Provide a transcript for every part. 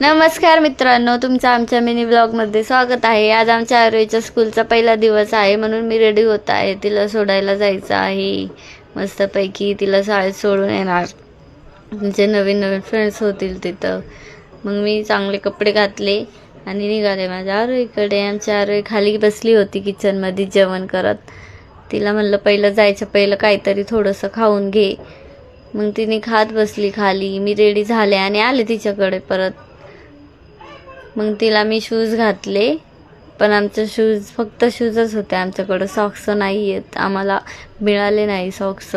नमस्कार मित्रांनो, तुमचं आमच्या मिनी ब्लॉगमध्ये स्वागत आहे। आज आमच्या आरोहीच्या स्कूलचा पहिला दिवस आहे, म्हणून मी रेडी होत आहे। तिला सोडायला जायचं आहे। मस्तपैकी तिला शाळेत सोडून येणार। तिचे नवीन नवीन फ्रेंड्स होतील तिथं। मग मी चांगले कपडे घातले आणि निघाले माझ्या आरोहीकडे। आमच्या आरोही खाली बसली होती किचनमध्ये जेवण करत। तिला म्हणलं पहिलं जायचं पहिलं काहीतरी थोडंसं खाऊन घे। मग तिने खात बसली खाली। मी रेडी झाले आणि आले तिच्याकडे परत। मग तिला मी शूज घातले, पण आमचे शूज फक्त शूजच होते, आमच्याकडे सॉक्स नाही आहेत, आम्हाला मिळाले नाही सॉक्स,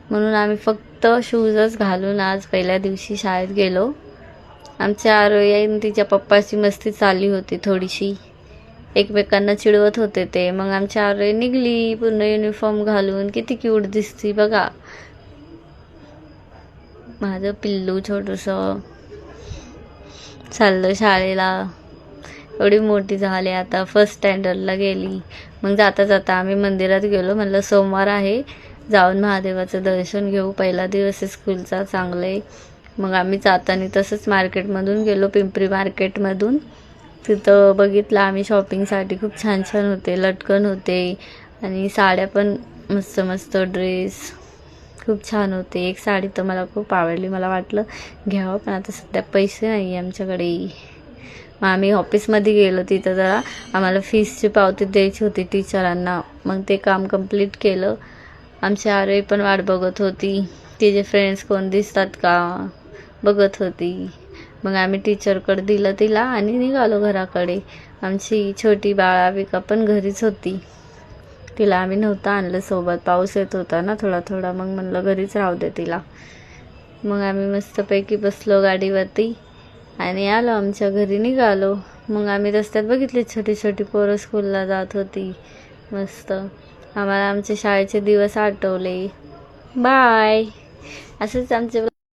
म्हणून आम्ही फक्त शूजच घालून आज पहिल्या दिवशी शाळेत गेलो। आमच्या आरोही आणि तिच्या पप्पाची मस्ती चालली होती थोडीशी, एकमेकांना चिडवत होते ते। मग आमच्या आरोही निघली पूर्ण युनिफॉर्म घालून, किती क्यूट दिसती बघा माझं पिल्लू छोटंसं। चाललं शाळेला, एवढी मोठी झाली आता, फर्स्ट स्टँडर्डला गेली। मग जाता जाता आम्ही मंदिरात गेलो, म्हणलं सोमवार आहे जाऊन महादेवाचं दर्शन घेऊ, पहिला दिवस आहे स्कूलचा, चांगलं आहे। मग आम्ही जाताना तसंच मार्केटमधून गेलो, पिंपरी मार्केटमधून। तिथं बघितलं आम्ही शॉपिंगसाठी, खूप छान छान होते, लटकन होते आणि साड्या पण मस्त मस्त, ड्रेस खूप छान होते। एक साडी तर मला खूप आवडली, मला वाटलं घ्यावं, पण आता सध्या पैसे नाही आमच्याकडे। मग आम्ही ऑफिसमध्ये गेलो, तिथं जरा आम्हाला फीसची पावती द्यायची होती टीचरांना, मग ते काम कंप्लीट केलं। आमची आरोही पण वाट बघत होती, तिचे फ्रेंड्स कोण दिसतात का बघत होती। मग आम्ही टीचरकडे दिलं तिला आणि निघालो घराकडे। आमची छोटी बाळाविका पण घरीच होती, तिला आम्ही नव्हतं आणलं सोबत, पाऊस येत होता ना थोडा थोडा, मग म्हणलं घरीच राहू दे तिला। मग आम्ही मस्तपैकी बसलो गाडीवरती आणि आलो आमच्या घरी, निघालो। मग आम्ही रस्त्यात बघितली छोटी छोटी पोरं स्कूलला जात होती, मस्त आम्हाला आमचे शाळेचे दिवस आठवले। बाय। असंच आमचे